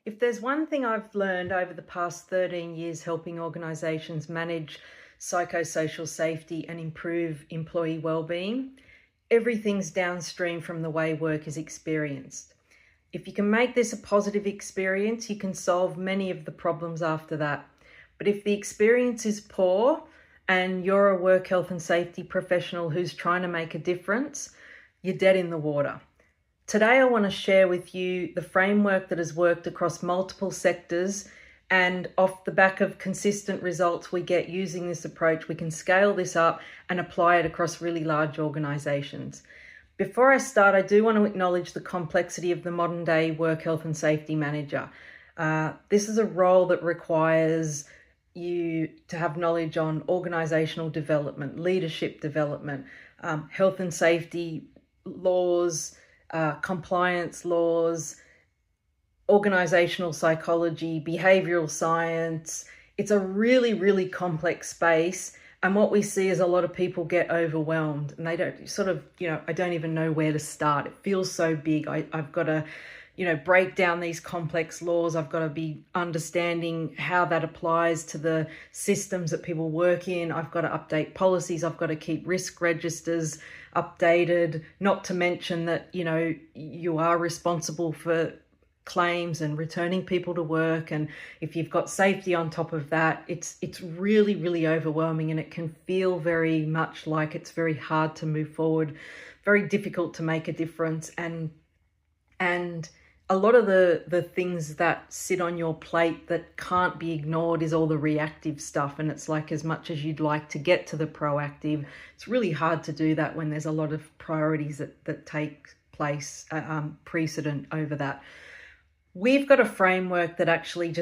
If there's one thing I've learned over the past 13 years helping organisations manage psychosocial safety and improve employee wellbeing, everything's downstream from the way work is experienced. If you can make this a positive experience, you can solve many of the problems after that. But if the experience is poor and you're a work health and safety professional who's trying to make a difference, you're dead in the water. Today, I want to share with you the framework that has worked across multiple sectors, and off the back of consistent results we get using this approach, we can scale this up and apply it across really large organisations. Before I start, I do want to acknowledge the complexity of the modern day work health and safety manager. This is a role that requires you to have knowledge on organisational development, leadership development, health and safety laws, compliance laws, organizational psychology, behavioral science. It's a really, really complex space. And what we see is a lot of people get overwhelmed and they don't I don't even know where to start. It feels so big. I've got to, break down these complex laws. I've got to be understanding how that applies to the systems that people work in. I've got to update policies. I've got to keep risk registers updated, not to mention that, you are responsible for claims and returning people to work. And if you've got safety on top of that, it's really, really overwhelming, and it can feel very much like it's very hard to move forward, very difficult to make a difference. And a lot of the things that sit on your plate that can't be ignored is all the reactive stuff. And it's like, as much as you'd like to get to the proactive, it's really hard to do that when there's a lot of priorities that take place precedent over that. We've got a framework that actually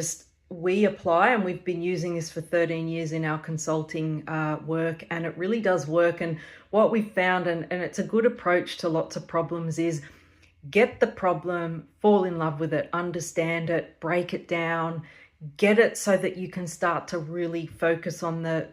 we apply, and we've been using this for 13 years in our consulting work, and it really does work. And what we found, and it's a good approach to lots of problems, is get the problem, fall in love with it, understand it, break it down, get it so that you can start to really focus on the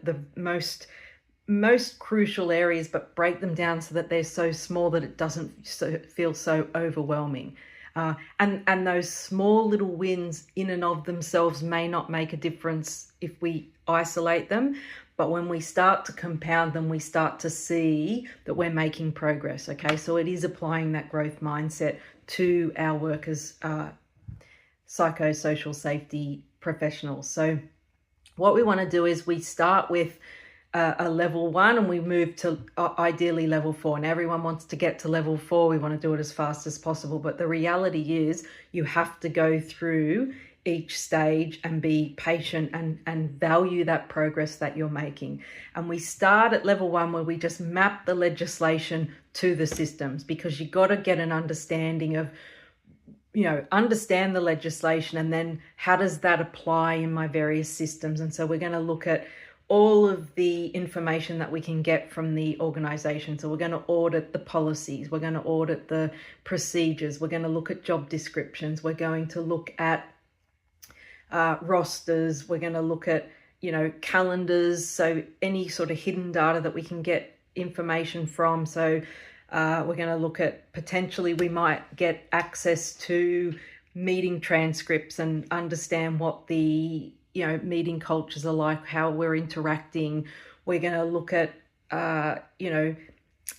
most crucial areas, but break them down so that they're so small that it doesn't feel so overwhelming. And those small little wins in and of themselves may not make a difference if we isolate them, but when we start to compound them, we start to see that we're making progress. Okay, so it is applying that growth mindset to our workers, psychosocial safety professionals. So what we want to do is we start with a level 1 and we move to ideally level 4. And everyone wants to get to level 4. We want to do it as fast as possible. But the reality is you have to go through each stage and be patient and value that progress that you're making. And we start at level 1 where we just map the legislation to the systems, because you got to get an understanding of, understand the legislation, and then how does that apply in my various systems. And so we're going to look at all of the information that we can get from the organization. So we're going to audit the policies, we're going to audit the procedures, we're going to look at job descriptions, we're going to look at rosters, we're going to look at, calendars, so any sort of hidden data that we can get information from. So we're going to look at, potentially we might get access to meeting transcripts and understand what the meeting cultures are like, how we're interacting. We're going to look at,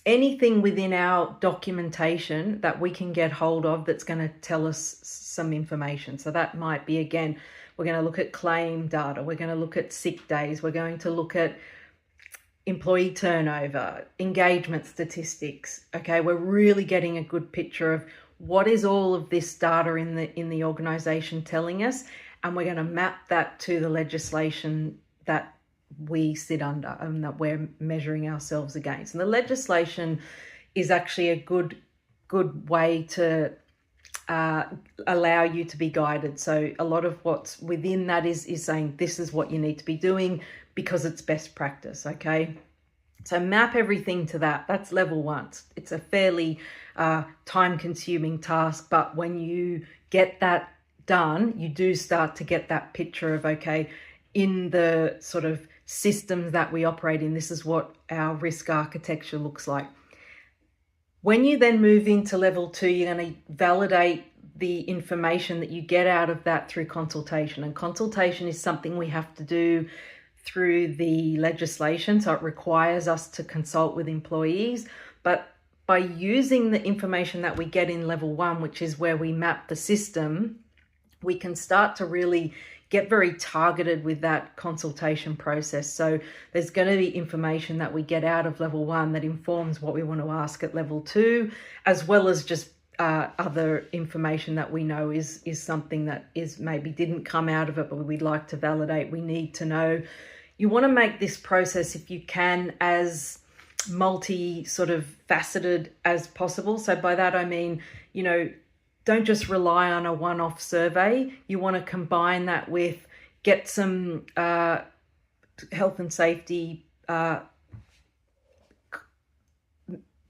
anything within our documentation that we can get hold of that's going to tell us some information. So that might be, again, we're going to look at claim data. We're going to look at sick days. We're going to look at employee turnover, engagement statistics. Okay, we're really getting a good picture of what is all of this data in the organization telling us. And we're going to map that to the legislation that we sit under and that we're measuring ourselves against. And the legislation is actually a good way to allow you to be guided. So a lot of what's within that is saying this is what you need to be doing because it's best practice. Okay, so map everything to that. That's level 1. It's a fairly time-consuming task, but when you get that done, you do start to get that picture of, okay, in the sort of systems that we operate in, this is what our risk architecture looks like. When you then move into level 2, you're going to validate the information that you get out of that through consultation. And consultation is something we have to do through the legislation, so it requires us to consult with employees. But by using the information that we get in level 1, which is where we map the system, we can start to really get very targeted with that consultation process. So there's going to be information that we get out of level 1 that informs what we want to ask at level 2, as well as just other information that we know is something that is maybe didn't come out of it, but we'd like to validate. We need to know. You want to make this process, if you can, as multi sort of faceted as possible. So by that I mean, don't just rely on a one-off survey. You want to combine that with, get some health and safety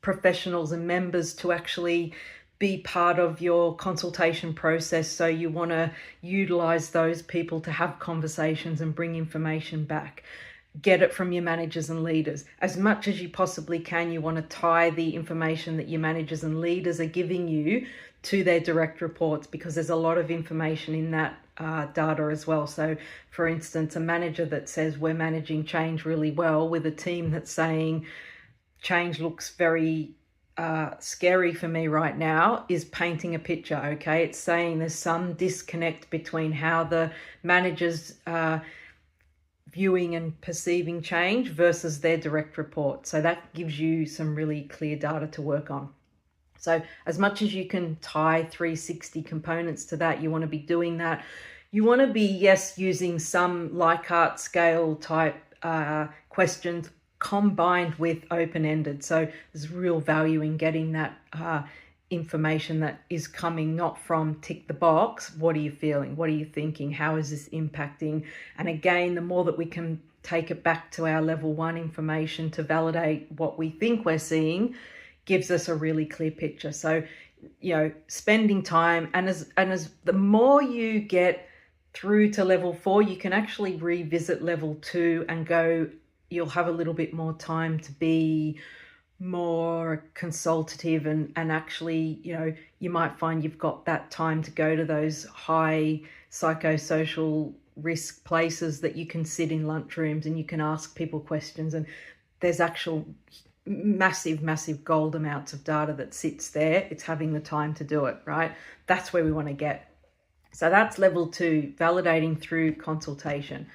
professionals and members to actually be part of your consultation process. So you want to utilize those people to have conversations and bring information back. Get it from your managers and leaders. As much as you possibly can, you want to tie the information that your managers and leaders are giving you to their direct reports, because there's a lot of information in that data as well. So for instance, a manager that says we're managing change really well with a team that's saying change looks very scary for me right now, is painting a picture, okay? It's saying there's some disconnect between how the managers viewing and perceiving change versus their direct report. So that gives you some really clear data to work on. So as much as you can tie 360 components to that, you want to be doing that. You want to be, yes, using some Likert scale type questions combined with open-ended. So there's real value in getting that information that is coming not from tick the box. What are you feeling? What are you thinking? How is this impacting? And again, the more that we can take it back to our level 1 information to validate what we think we're seeing, gives us a really clear picture. So, spending time, and as the more you get through to level 4, you can actually revisit level 2 and go, you'll have a little bit more time to be more consultative and actually, you might find you've got that time to go to those high psychosocial risk places that you can sit in lunchrooms and you can ask people questions, and there's actual massive gold amounts of data that sits there. It's having the time to do it, right? That's where we want to get. So that's level 2, validating through consultation.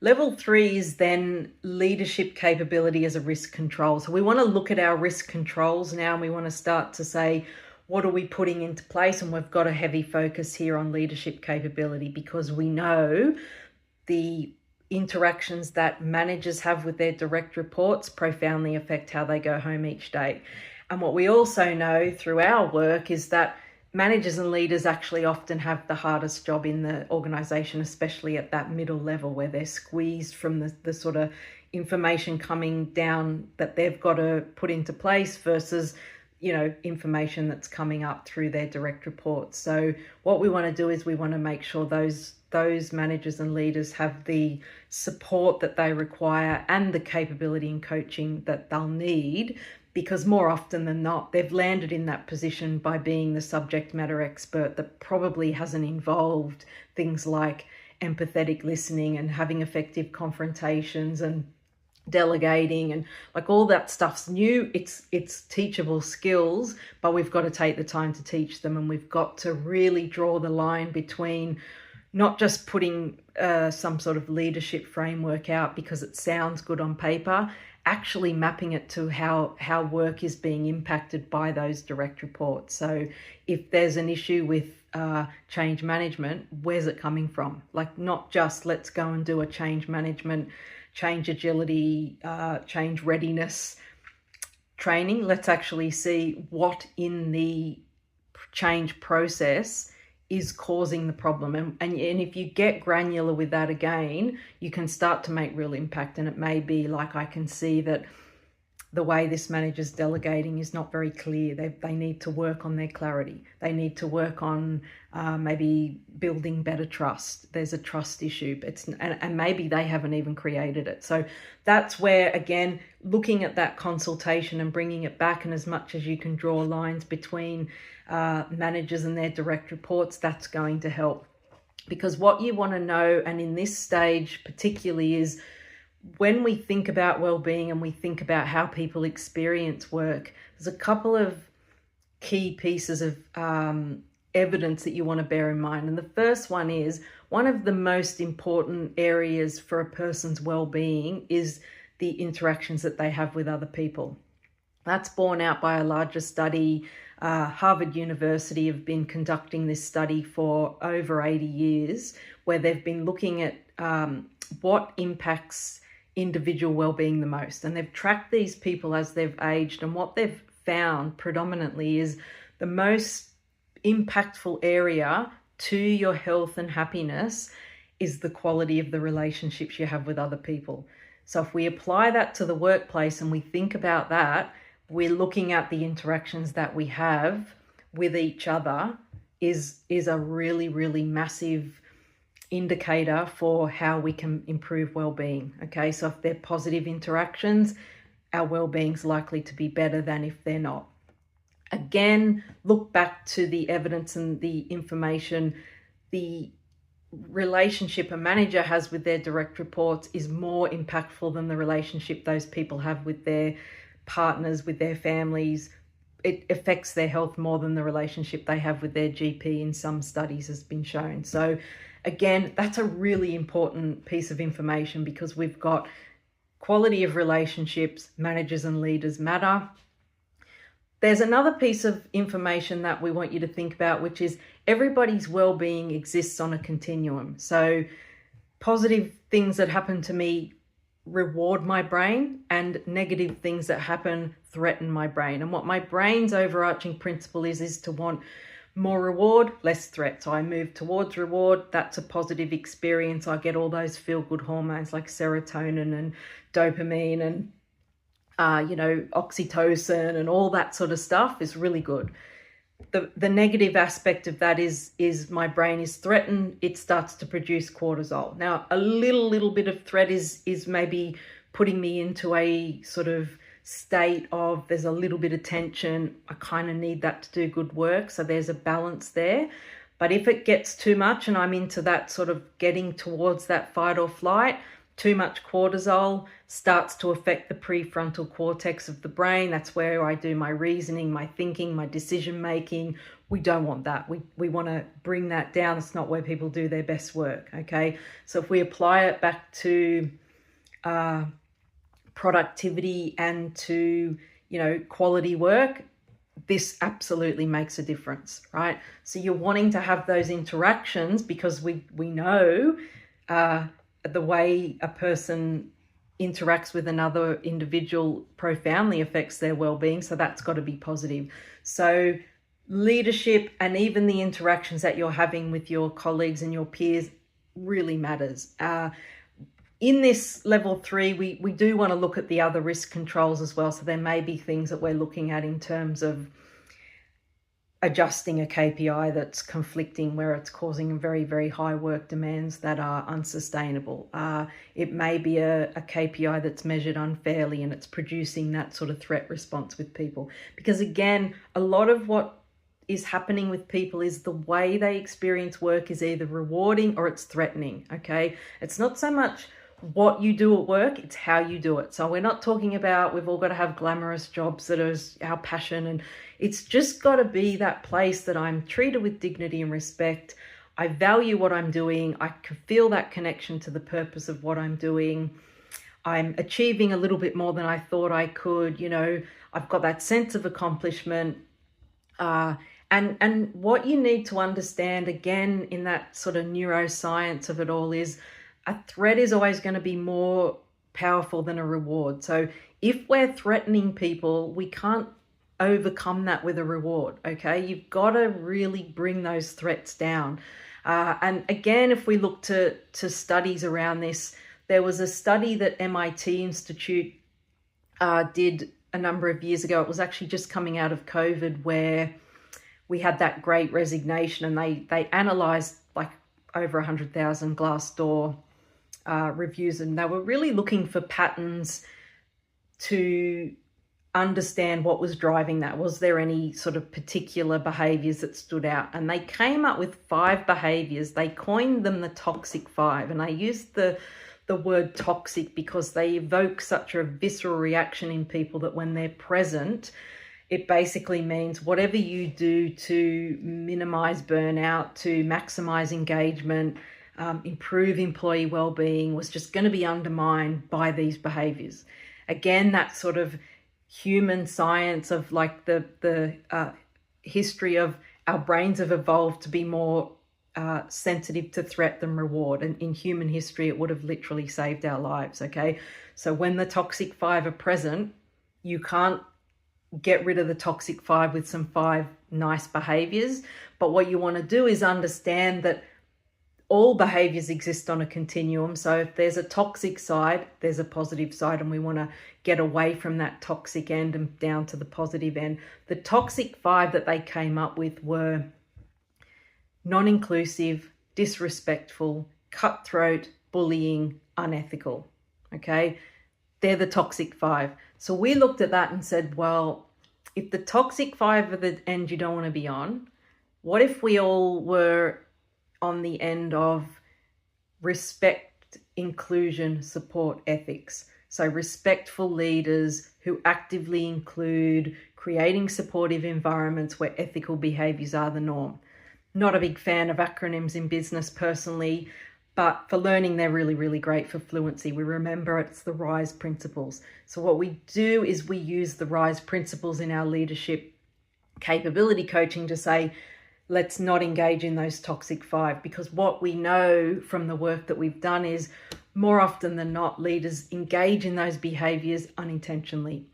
Level 3 is then leadership capability as a risk control. So we want to look at our risk controls now, and we want to start to say, what are we putting into place? And we've got a heavy focus here on leadership capability, because we know the interactions that managers have with their direct reports profoundly affect how they go home each day. And what we also know through our work is that managers and leaders actually often have the hardest job in the organisation, especially at that middle level where they're squeezed from the sort of information coming down that they've got to put into place versus, information that's coming up through their direct reports. So what we want to do is we want to make sure those managers and leaders have the support that they require and the capability and coaching that they'll need, because more often than not, they've landed in that position by being the subject matter expert that probably hasn't involved things like empathetic listening and having effective confrontations and delegating, and like all that stuff's new. It's teachable skills, but we've got to take the time to teach them, and we've got to really draw the line between not just putting some sort of leadership framework out because it sounds good on paper, actually mapping it to how work is being impacted by those direct reports. So if there's an issue with change management, where's it coming from? Like, not just let's go and do a change management, change agility, change readiness training. Let's actually see what in the change process is causing the problem. And if you get granular with that, again, you can start to make real impact. And it may be like, I can see that the way this manager's delegating is not very clear. They need to work on their clarity. They need to work on maybe building better trust. There's a trust issue, and maybe they haven't even created it. So that's where, again, looking at that consultation and bringing it back, and as much as you can draw lines between managers and their direct reports, that's going to help. Because what you want to know, and in this stage particularly, is when we think about well-being and we think about how people experience work, there's a couple of key pieces of evidence that you want to bear in mind. And the first one is, one of the most important areas for a person's well-being is the interactions that they have with other people. That's borne out by a larger study. Harvard University have been conducting this study for over 80 years, where they've been looking at what impacts individual well-being the most. And they've tracked these people as they've aged, and what they've found predominantly is the most impactful area to your health and happiness is the quality of the relationships you have with other people. So if we apply that to the workplace and we think about that, we're looking at the interactions that we have with each other is a really, really massive indicator for how we can improve well-being. Okay, so if they're positive interactions, our well-being's likely to be better than if they're not. Again, look back to the evidence and the information. The relationship a manager has with their direct reports is more impactful than the relationship those people have with their partners, with their families. It affects their health more than the relationship they have with their GP in some studies has been shown. So again, that's a really important piece of information, because we've got quality of relationships, managers and leaders matter. There's another piece of information that we want you to think about, which is everybody's well-being exists on a continuum. So positive things that happen to me reward my brain, and negative things that happen threaten my brain. And what my brain's overarching principle is to want more reward, less threat. So I move towards reward. That's a positive experience. I get all those feel-good hormones like serotonin and dopamine and oxytocin and all that sort of stuff is really good. The negative aspect of that is my brain is threatened. It starts to produce cortisol. Now, a little bit of threat is maybe putting me into a sort of state of there's a little bit of tension. I kind of need that to do good work. So there's a balance there. But if it gets too much and I'm into that sort of getting towards that fight or flight, too much cortisol starts to affect the prefrontal cortex of the brain. That's where I do my reasoning, my thinking, my decision making. We don't want that. We want to bring that down. It's not where people do their best work. Okay, so if we apply it back to productivity and to quality work, this absolutely makes a difference, right? So you're wanting to have those interactions because we know the way a person interacts with another individual profoundly affects their well-being. So that's got to be positive. So leadership and even the interactions that you're having with your colleagues and your peers really matters. In this level 3, we do want to look at the other risk controls as well. So there may be things that we're looking at in terms of adjusting a KPI that's conflicting, where it's causing very, very high work demands that are unsustainable. It may be a KPI that's measured unfairly and it's producing that sort of threat response with people. Because again, a lot of what is happening with people is the way they experience work is either rewarding or it's threatening, okay? It's not so much what you do at work, it's how you do it. So we're not talking about we've all got to have glamorous jobs that is our passion, and it's just got to be that place that I'm treated with dignity and respect. I value what I'm doing. I can feel that connection to the purpose of what I'm doing. I'm achieving a little bit more than I thought I could. I've got that sense of accomplishment. And what you need to understand, again, in that sort of neuroscience of it all, is a threat is always going to be more powerful than a reward. So if we're threatening people, we can't overcome that with a reward, okay? You've got to really bring those threats down. And again, if we look to studies around this, there was a study that MIT Institute did a number of years ago. It was actually just coming out of COVID where we had that great resignation, and they analysed like over 100,000 Glassdoor reviews, and they were really looking for patterns to understand what was driving that. Was there any sort of particular behaviours that stood out? And they came up with 5 behaviours. They coined them the toxic 5, and I used the word toxic because they evoke such a visceral reaction in people that when they're present, it basically means whatever you do to minimize burnout, to maximize engagement, improve employee well-being was just going to be undermined by these behaviors. Again, that sort of human science of like the history of our brains have evolved to be more sensitive to threat than reward. And in human history, it would have literally saved our lives, okay? So when the toxic 5 are present, you can't get rid of the toxic 5 with some 5 nice behaviors. But what you want to do is understand that all behaviors exist on a continuum. So if there's a toxic side, there's a positive side, and we want to get away from that toxic end and down to the positive end. The toxic 5 that they came up with were non-inclusive, disrespectful, cutthroat, bullying, unethical. Okay, they're the toxic 5. So we looked at that and said, well, if the toxic 5 are the end you don't want to be on, what if we all were on the end of respect, inclusion, support, ethics? So respectful leaders who actively include creating supportive environments where ethical behaviours are the norm. Not a big fan of acronyms in business personally, but for learning, they're really, really great for fluency. We remember it's the RISE principles. So what we do is we use the RISE principles in our leadership capability coaching to say, let's not engage in those toxic 5, because what we know from the work that we've done is more often than not, leaders engage in those behaviors unintentionally,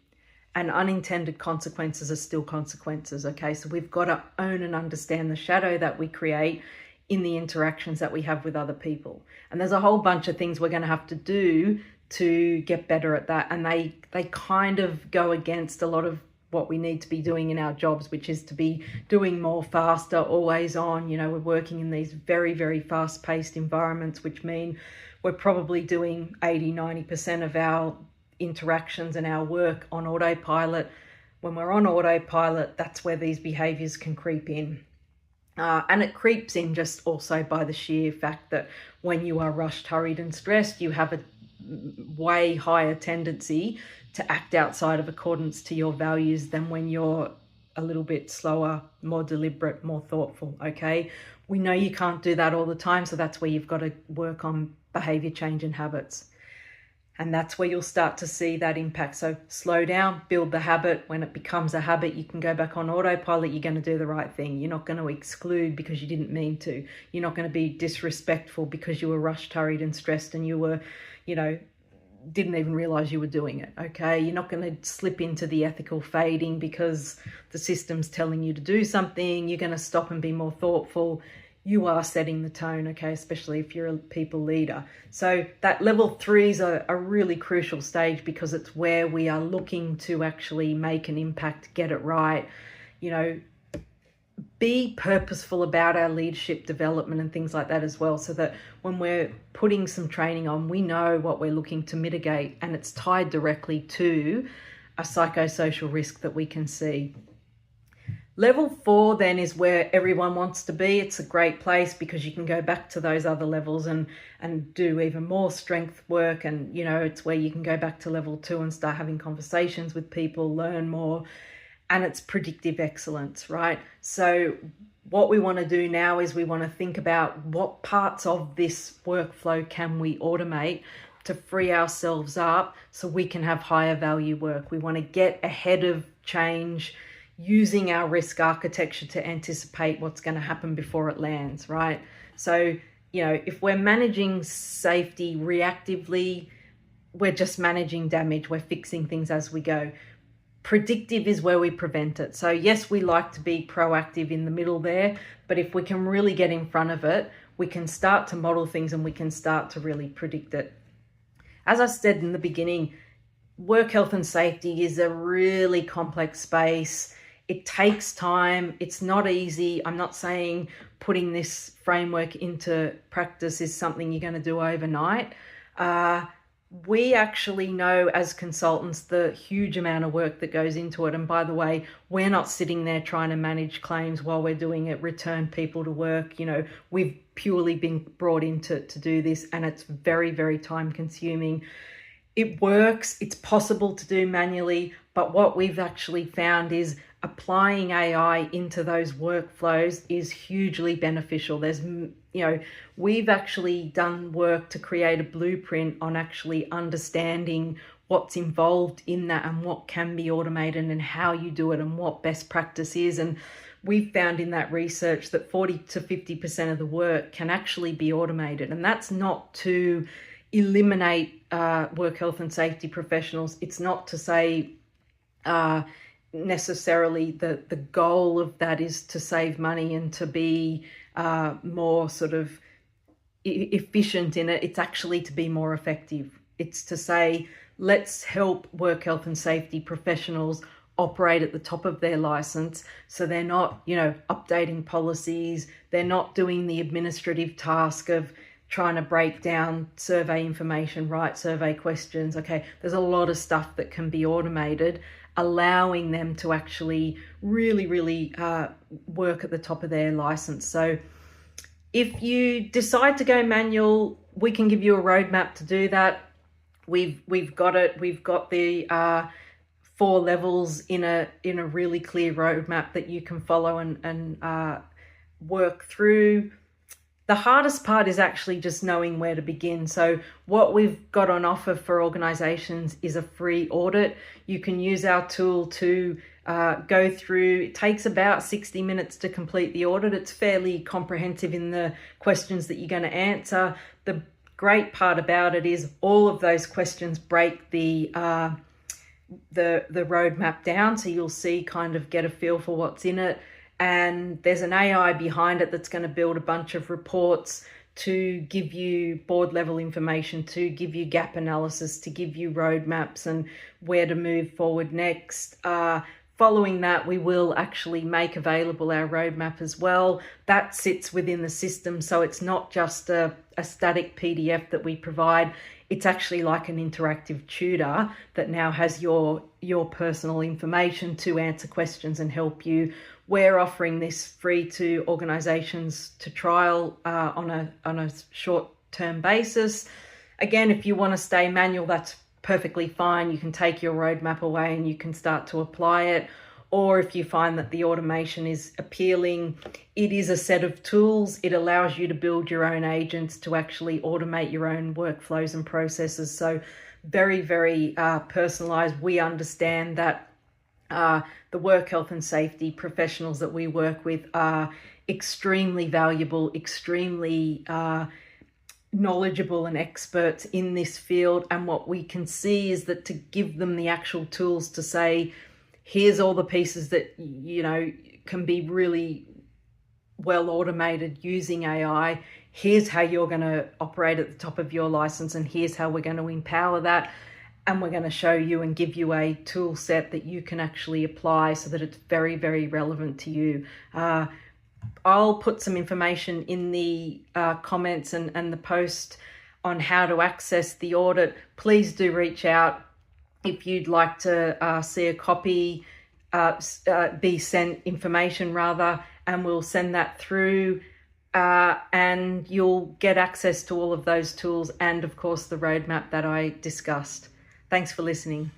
and unintended consequences are still consequences. Okay, so we've got to own and understand the shadow that we create in the interactions that we have with other people. And there's a whole bunch of things we're going to have to do to get better at that. And they kind of go against a lot of what we need to be doing in our jobs, which is to be doing more faster, always on. You know, we're working in these very, very fast-paced environments, which mean we're probably doing 80-90% of our interactions and our work on autopilot. When we're on autopilot, that's where these behaviors can creep in. And it creeps in just also by the sheer fact that when you are rushed, hurried and stressed, you have a way higher tendency to act outside of accordance to your values than when you're a little bit slower, more deliberate, more thoughtful, okay? We know you can't do that all the time, so that's where you've got to work on behavior change and habits. And that's where you'll start to see that impact. So slow down, build the habit. When it becomes a habit, you can go back on autopilot. You're going to do the right thing. You're not going to exclude because you didn't mean to. You're not going to be disrespectful because you were rushed, hurried and stressed and you were, didn't even realize you were doing it, okay? You're not going to slip into the ethical fading because the system's telling you to do something. You're going to stop and be more thoughtful. You are setting the tone, okay, especially if you're a people leader. So that level 3 is a really crucial stage because it's where we are looking to actually make an impact, get it right, be purposeful about our leadership development and things like that as well, so that when we're putting some training on, we know what we're looking to mitigate and it's tied directly to a psychosocial risk that we can see. Level 4 then is where everyone wants to be. It's a great place because you can go back to those other levels and do even more strength work. And, it's where you can go back to level 2 and start having conversations with people, learn more. And it's predictive excellence, right? So what we want to do now is we want to think about what parts of this workflow can we automate to free ourselves up so we can have higher value work. We want to get ahead of change using our risk architecture to anticipate what's going to happen before it lands, right? So, if we're managing safety reactively, we're just managing damage. We're fixing things as we go. Predictive is where we prevent it. So yes, we like to be proactive in the middle there, but if we can really get in front of it, we can start to model things and we can start to really predict it. As I said in the beginning, work health and safety is a really complex space. It takes time. It's not easy. I'm not saying putting this framework into practice is something you're going to do overnight. We actually know as consultants the huge amount of work that goes into it. And by the way, we're not sitting there trying to manage claims while we're doing it, return people to work. We've purely been brought in to do this, and it's very, very time consuming. It works. It's possible to do manually, but what we've actually found is applying AI into those workflows is hugely beneficial. We've actually done work to create a blueprint on actually understanding what's involved in that and what can be automated and how you do it and what best practice is. And we've found in that research that 40 to 50% of the work can actually be automated. And that's not to eliminate work health and safety professionals. It's not to say necessarily the goal of that is to save money and to be more sort of efficient in it. It's actually to be more effective. It's to say, let's help work health and safety professionals operate at the top of their license, so they're not updating policies, they're not doing the administrative task of trying to break down survey information, write survey questions. Okay, there's a lot of stuff that can be automated, allowing them to actually really, really work at the top of their license. So if you decide to go manual, we can give you a roadmap to do that. We've got it. We've got the 4 levels in a really clear roadmap that you can follow and work through. The hardest part is actually just knowing where to begin. So what we've got on offer for organizations is a free audit. You can use our tool to go through. It takes about 60 minutes to complete the audit. It's fairly comprehensive in the questions that you're going to answer. The great part about it is all of those questions break the roadmap down, so you'll see, kind of get a feel for what's in it. And there's an AI behind it that's going to build a bunch of reports to give you board level information, to give you gap analysis, to give you roadmaps and where to move forward next. Following that, we will actually make available our roadmap as well. That sits within the system, so it's not just a static PDF that we provide. It's actually like an interactive tutor that now has your personal information to answer questions and help you. We're offering this free to organizations to trial on a short-term basis. Again, if you want to stay manual, that's perfectly fine. You can take your roadmap away and you can start to apply it. Or if you find that the automation is appealing, it is a set of tools. It allows you to build your own agents to actually automate your own workflows and processes. So very, very personalized. We understand that the work health and safety professionals that we work with are extremely valuable, extremely knowledgeable and experts in this field. And what we can see is that to give them the actual tools to say, here's all the pieces that, can be really well automated using AI. Here's how you're going to operate at the top of your license, and here's how we're going to empower that. And we're going to show you and give you a tool set that you can actually apply so that it's very, very relevant to you. I'll put some information in the comments and the post on how to access the audit. Please do reach out if you'd like to see a copy, be sent information rather, and we'll send that through. And you'll get access to all of those tools and, of course, the roadmap that I discussed. Thanks for listening.